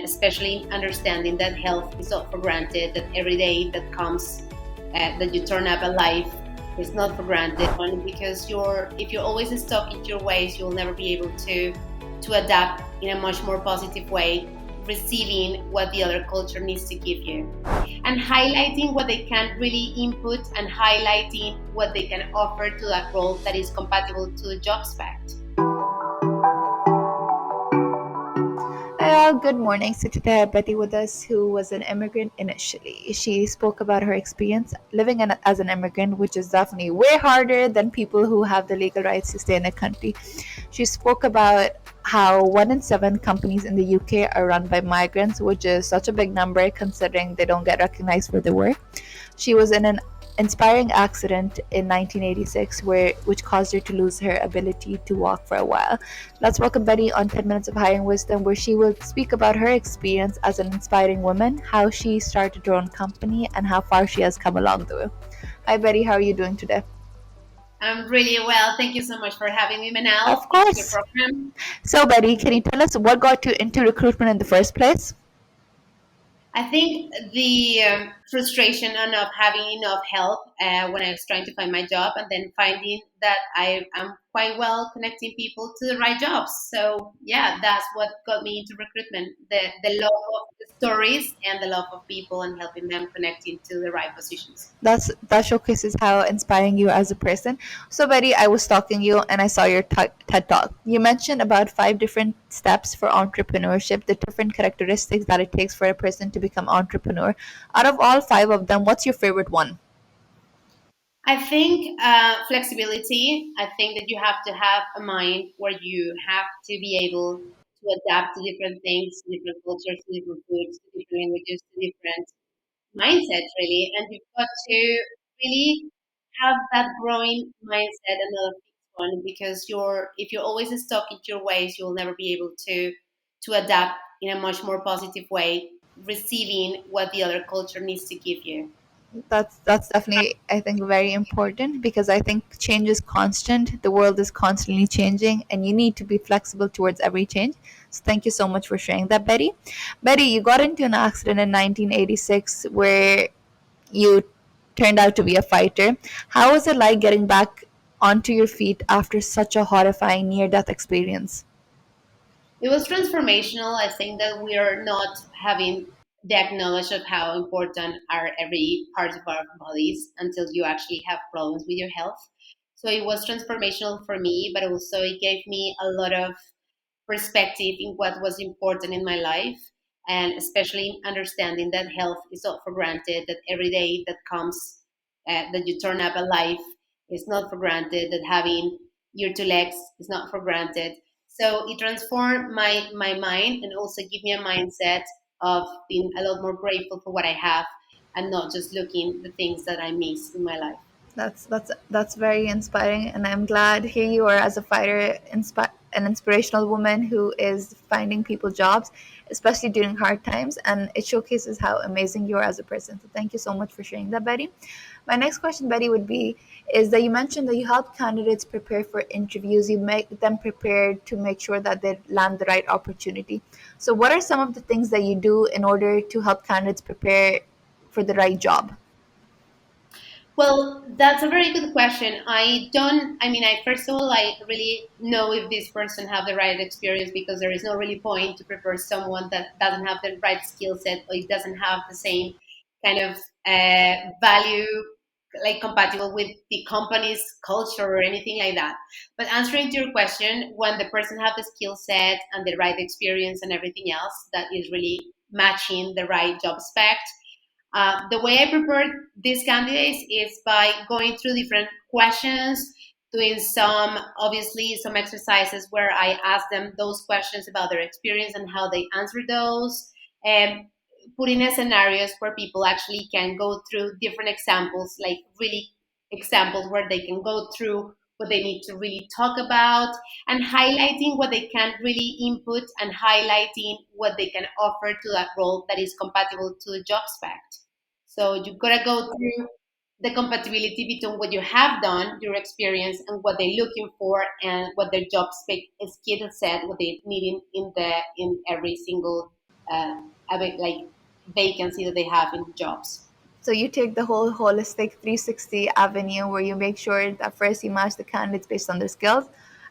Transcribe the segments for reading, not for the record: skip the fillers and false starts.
especially understanding that health is not for granted, that every day that comes, that you turn up alive is not for granted. Only because if you're always stuck in your ways, you'll never be able to adapt in a much more positive way, receiving what the other culture needs to give you, and highlighting what they can really input and highlighting what they can offer to that role that is compatible to the job spec. Hi all, good morning. So today I have Betty with us, who was an immigrant initially. She spoke about her experience living as an immigrant, which is definitely way harder than people who have the legal rights to stay in a country. She spoke about how 1 in 7 companies in the UK are run by migrants, which is such a big number considering they don't get recognized for their work. She was in an inspiring accident in 1986 which caused her to lose her ability to walk for a while. Let's welcome Betty on 10 Minutes of Hiring Wisdom, where she will speak about her experience as an inspiring woman, how she started her own company, and how far she has come along the way. Hi Betty, how are you doing today? I'm really well. Thank you so much for having me, Manal, Of into your course. program. So Betty, can you tell us what got you into recruitment in the first place? I think the frustration of not having enough help when I was trying to find my job, and then finding that I am quite well connecting people to the right jobs. So yeah, that's what got me into recruitment: the love of the stories and the love of people and helping them connecting to the right positions. That showcases how inspiring you are as a person. So Betty, I was stalking you and I saw your TED talk. You mentioned about 5 different steps for entrepreneurship, the different characteristics that it takes for a person to become entrepreneur. Out of all 5 of them, what's your favorite one? I think flexibility. I think that you have to have a mind where you have to be able to adapt to different things, to different cultures, to different foods, to different languages, to different mindsets, really. And you've got to really have that growing mindset and not a fixed one, because if you're always stuck in your ways, you'll never be able to adapt in a much more positive way, receiving what the other culture needs to give you. That's definitely, I think, very important, because I think change is constant. The world is constantly changing and you need to be flexible towards every change. So thank you so much for sharing that, Betty. Betty, you got into an accident in 1986 where you turned out to be a fighter. How was it like getting back onto your feet after such a horrifying near death experience? It was transformational. I think that we are not having the acknowledge of how important are every part of our bodies until you actually have problems with your health. So it was transformational for me, but also it gave me a lot of perspective in what was important in my life, and especially understanding that health is not for granted, that every day that comes, that you turn up alive is not for granted, that having your 2 legs is not for granted. So it transformed my mind and also give me a mindset of being a lot more grateful for what I have and not just looking the things that I miss in my life. That's very inspiring, and I'm glad here you are as a fighter, an inspirational woman who is finding people jobs, especially during hard times, and it showcases how amazing you are as a person. So thank you so much for sharing that, Betty. My next question, Betty, would be is that you mentioned that you help candidates prepare for interviews. You make them prepared to make sure that they land the right opportunity. So, what are some of the things that you do in order to help candidates prepare for the right job? Well, that's a very good question. I first of all, I really know if this person have the right experience, because there is no really point to prepare someone that doesn't have the right skill set or it doesn't have the same kind of value, like compatible with the company's culture or anything like that. But answering to your question, when the person have the skill set and the right experience and everything else that is really matching the right job spec, the way I prepare these candidates is by going through different questions, doing obviously, some exercises where I ask them those questions about their experience and how they answer those, and putting in scenarios where people actually can go through different examples, like really examples where they can go through what they need to really talk about, and highlighting what they can really input and highlighting what they can offer to that role that is compatible to the job spec. So you've got to go through the compatibility between what you have done, your experience, and what they're looking for, and what their job spec skill set, what they need in every single. like vacancy that they have in jobs. So you take the whole holistic 360 avenue where you make sure that first you match the candidates based on their skills,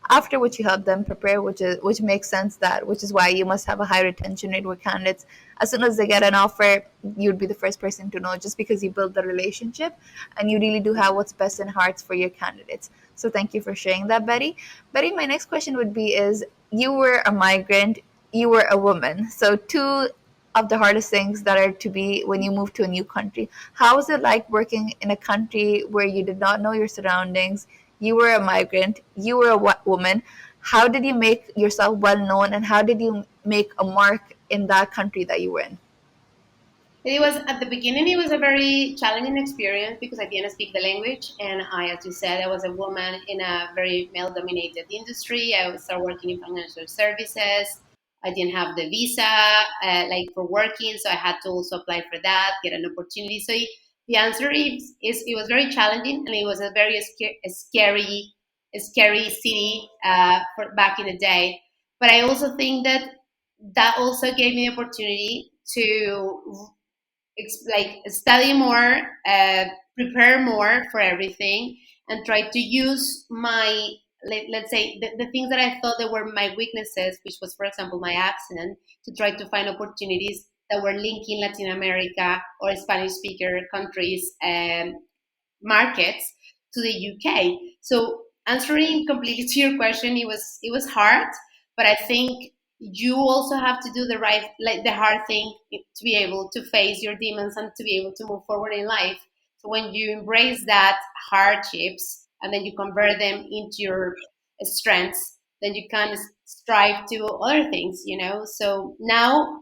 after which you help them prepare, which makes sense, that which is why you must have a high retention rate with candidates. As soon as they get an offer, you'd be the first person to know, just because you build the relationship and you really do Yeah. have what's best in hearts for your candidates. So thank you for sharing that, Betty. Betty, my next question would be is, you were a migrant, you were a woman. So two of the hardest things that are to be when you move to a new country. How was it like working in a country where you did not know your surroundings? You were a migrant, you were a woman. How did you make yourself well known, and how did you make a mark in that country that you were in? It was at the beginning. It was a very challenging experience because I didn't speak the language, and as you said, I was a woman in a very male-dominated industry. I started working in financial services. I didn't have the visa, like for working, so I had to also apply for that, get an opportunity. So the answer is it was very challenging, and it was a very scary city for back in the day. But I also think that that also gave me the opportunity to like study more, prepare more for everything, and try to use my let's say the things that I thought that were my weaknesses, which was, for example, my accent, to try to find opportunities that were linking Latin America or Spanish speaker countries markets to the UK. So answering completely to your question, it was hard, but I think you also have to do the right, like the hard thing, to be able to face your demons and to be able to move forward in life. So when you embrace that hardships and then you convert them into your strengths, then you can strive to other things, you know. So now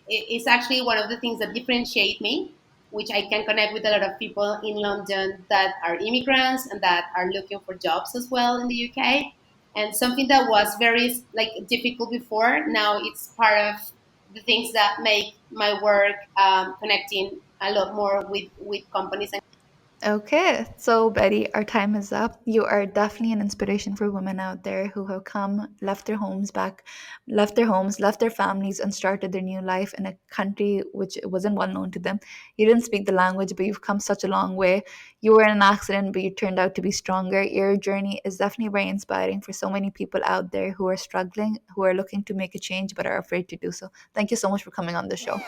it's actually one of the things that differentiate me, which I can connect with a lot of people in London that are immigrants and that are looking for jobs as well in the UK. And something that was very like difficult before, now it's part of the things that make my work connecting a lot more with companies. Okay, so Betty, our time is up. You are definitely an inspiration for women out there who have come, left their homes, left their families, and started their new life in a country which wasn't well known to them. You didn't speak the language, but you've come such a long way. You were in an accident, but you turned out to be stronger. Your journey is definitely very inspiring for so many people out there who are struggling, who are looking to make a change, but are afraid to do so. Thank you so much for coming on the show.